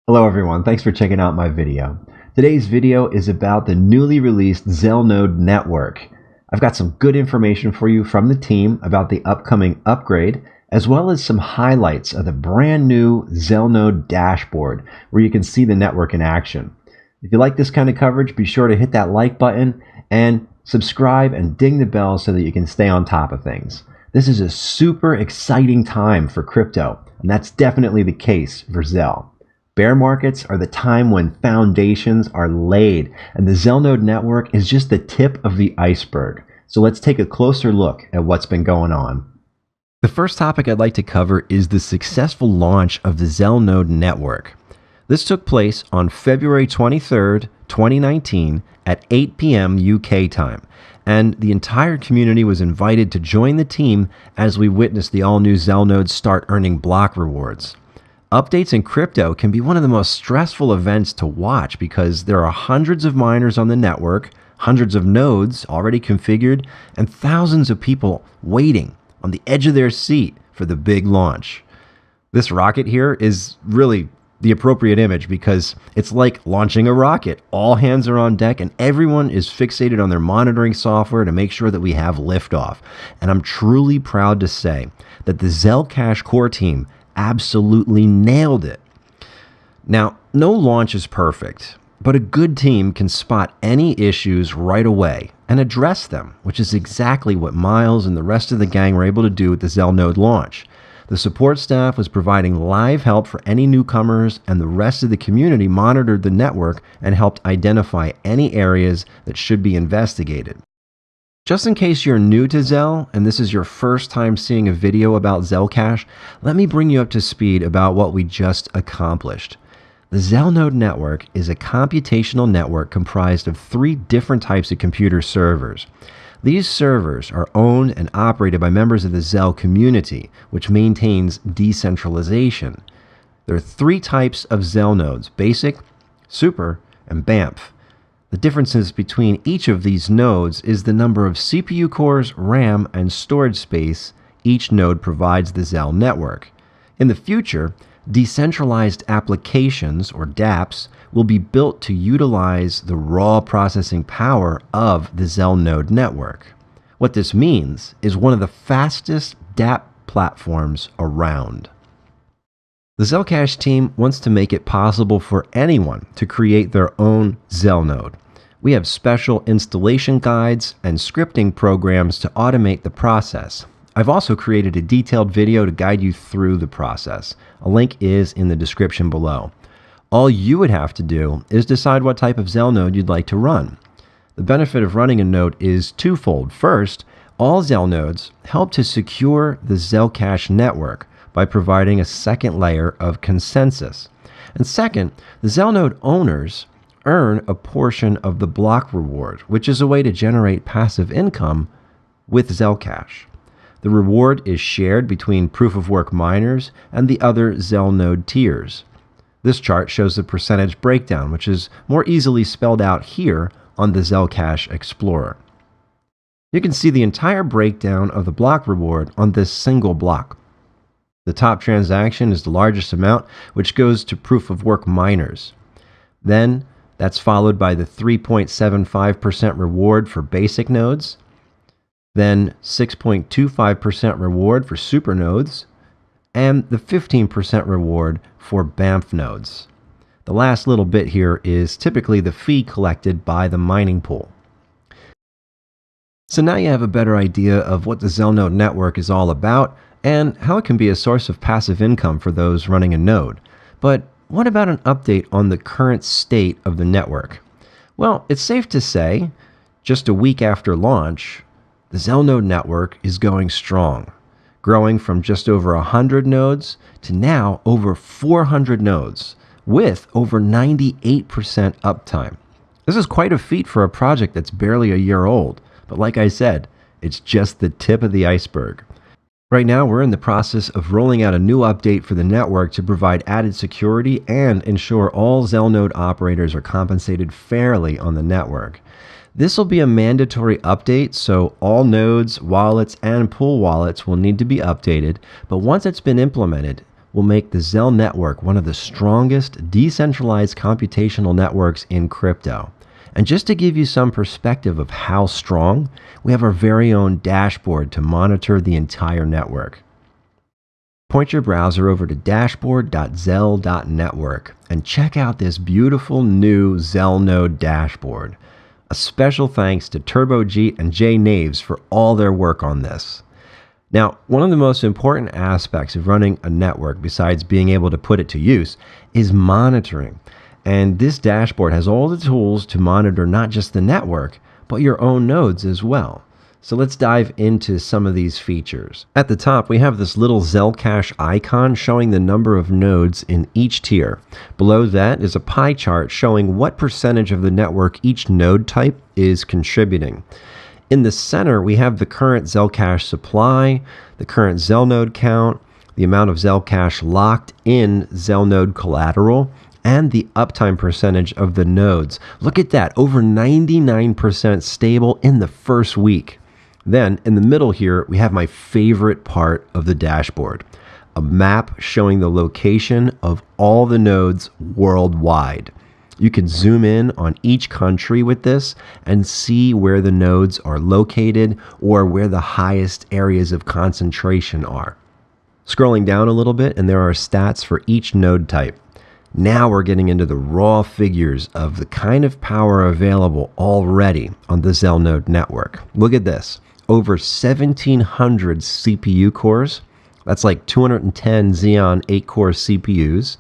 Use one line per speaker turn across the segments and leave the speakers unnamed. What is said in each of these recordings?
Hello everyone, thanks for checking out my video. Today's video is about the newly released ZelNode Network. I've got some good information for you from the team about the upcoming upgrade, as well as some highlights of the brand new ZelNode Dashboard, where you can see the network in action. If you like this kind of coverage, be sure to hit that like button and subscribe and ding the bell so that you can stay on top of things. This is a super exciting time for crypto, and that's definitely the case for Zel. Bear markets are the time when foundations are laid, and the ZelNode network is just the tip of the iceberg. So let's take a closer look at what's been going on. The first topic I'd like to cover is the successful launch of the ZelNode network. This took place on February 23rd, 2019 at 8 p.m. UK time, and the entire community was invited to join the team as we witnessed the all-new ZelNode start earning block rewards. Updates in crypto can be one of the most stressful events to watch because there are hundreds of miners on the network, hundreds of nodes already configured, and thousands of people waiting on the edge of their seat for the big launch. This rocket here is really the appropriate image because it's like launching a rocket. All hands are on deck and everyone is fixated on their monitoring software to make sure that we have liftoff. And I'm truly proud to say that the ZelCash core team absolutely nailed it. Now, no launch is perfect, but a good team can spot any issues right away and address them, which is exactly what Miles and the rest of the gang were able to do with the ZelNode launch. The support staff was providing live help for any newcomers, and the rest of the community monitored the network and helped identify any areas that should be investigated. Just in case you're new to Zel and this is your first time seeing a video about ZelCash, let me bring you up to speed about what we just accomplished. The ZelNode network is a computational network comprised of 3 different types of computer servers. These servers are owned and operated by members of the Zel community, which maintains decentralization. There are 3 types of Zel nodes: Basic, Super, and BAMF. The differences between each of these nodes is the number of CPU cores, RAM, and storage space each node provides the Zel network. In the future, decentralized applications, or dApps, will be built to utilize the raw processing power of the ZelNode network. What this means is one of the fastest dApp platforms around. The ZelCash team wants to make it possible for anyone to create their own ZelNode. We have special installation guides and scripting programs to automate the process. I've also created a detailed video to guide you through the process. A link is in the description below. All you would have to do is decide what type of ZelNode you'd like to run. The benefit of running a node is twofold. First, all ZelNodes help to secure the ZelCash network by providing a second layer of consensus. And second, the ZelNode owners earn a portion of the block reward, which is a way to generate passive income with ZelCash. The reward is shared between proof-of-work miners and the other ZelNode tiers. This chart shows the percentage breakdown, which is more easily spelled out here on the ZelCash Explorer. You can see the entire breakdown of the block reward on this single block. The top transaction is the largest amount, which goes to proof-of-work miners. Then, that's followed by the 3.75% reward for basic nodes, then 6.25% reward for super nodes, and the 15% reward for BAMF nodes. The last little bit here is typically the fee collected by the mining pool. So now you have a better idea of what the ZelNode network is all about and how it can be a source of passive income for those running a node. But what about an update on the current state of the network? Well, it's safe to say, just a week after launch, the ZelNode network is going strong, growing from just over 100 nodes to now over 400 nodes, with over 98% uptime. This is quite a feat for a project that's barely a year old, but like I said, it's just the tip of the iceberg. Right now, we're in the process of rolling out a new update for the network to provide added security and ensure all ZelNode operators are compensated fairly on the network. This will be a mandatory update, so all nodes, wallets, and pool wallets will need to be updated, but once it's been implemented, will make the Zel Network one of the strongest decentralized computational networks in crypto. And just to give you some perspective of how strong, we have our very own dashboard to monitor the entire network. Point your browser over to dashboard.zel.network and check out this beautiful new ZelNode Dashboard. A special thanks to TurboJeet and Jay Naves for all their work on this. Now, one of the most important aspects of running a network, besides being able to put it to use, is monitoring. And this dashboard has all the tools to monitor not just the network, but your own nodes as well. So let's dive into some of these features. At the top, we have this little ZelCash icon showing the number of nodes in each tier. Below that is a pie chart showing what percentage of the network each node type is contributing. In the center, we have the current ZelCash supply, the current ZelNode count, the amount of ZelCash locked in ZelNode collateral, and the uptime percentage of the nodes. Look at that, over 99% stable in the first week. Then in the middle here, we have my favorite part of the dashboard, a map showing the location of all the nodes worldwide. You can zoom in on each country with this and see where the nodes are located or where the highest areas of concentration are. Scrolling down a little bit, and there are stats for each node type. Now we're getting into the raw figures of the kind of power available already on the ZelNode network. Look at this. Over 1,700 CPU cores. That's like 210 Xeon 8-core CPUs.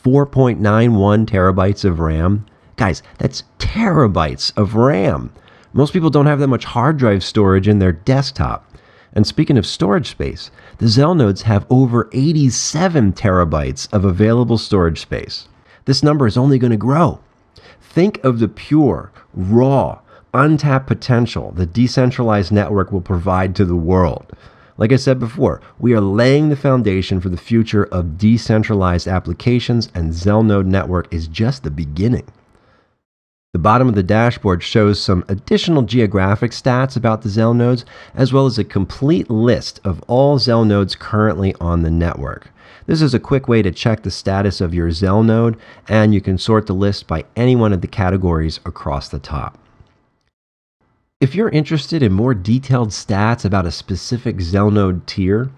4.91 terabytes of RAM. Guys, that's terabytes of RAM. Most people don't have that much hard drive storage in their desktop. And speaking of storage space, the ZelNodes have over 87 terabytes of available storage space. This number is only going to grow. Think of the pure, raw, untapped potential the decentralized network will provide to the world. Like I said before, we are laying the foundation for the future of decentralized applications, and ZelNode Network is just the beginning. The bottom of the dashboard shows some additional geographic stats about the ZelNodes, as well as a complete list of all ZelNodes currently on the network. This is a quick way to check the status of your ZelNode, and you can sort the list by any one of the categories across the top. If you're interested in more detailed stats about a specific ZelNode tier,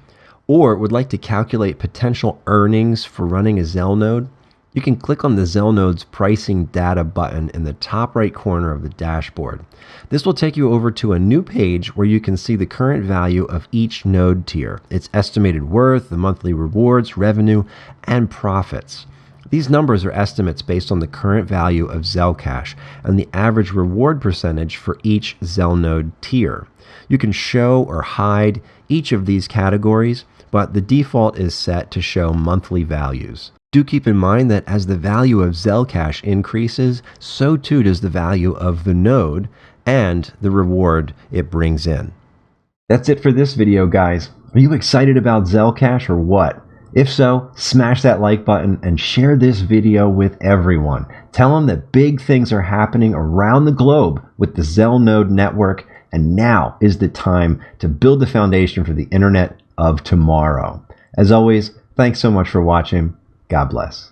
or would like to calculate potential earnings for running a ZelNode, you can click on the ZelNode's pricing data button in the top right corner of the dashboard. This will take you over to a new page where you can see the current value of each node tier, its estimated worth, the monthly rewards, revenue, and profits. These numbers are estimates based on the current value of ZelCash and the average reward percentage for each ZelNode tier. You can show or hide each of these categories, but the default is set to show monthly values. Do keep in mind that as the value of ZelCash increases, so too does the value of the node and the reward it brings in. That's it for this video, guys. Are you excited about ZelCash or what? If so, smash that like button and share this video with everyone. Tell them that big things are happening around the globe with the ZelNode network, and now is the time to build the foundation for the internet of tomorrow. As always, thanks so much for watching. God bless.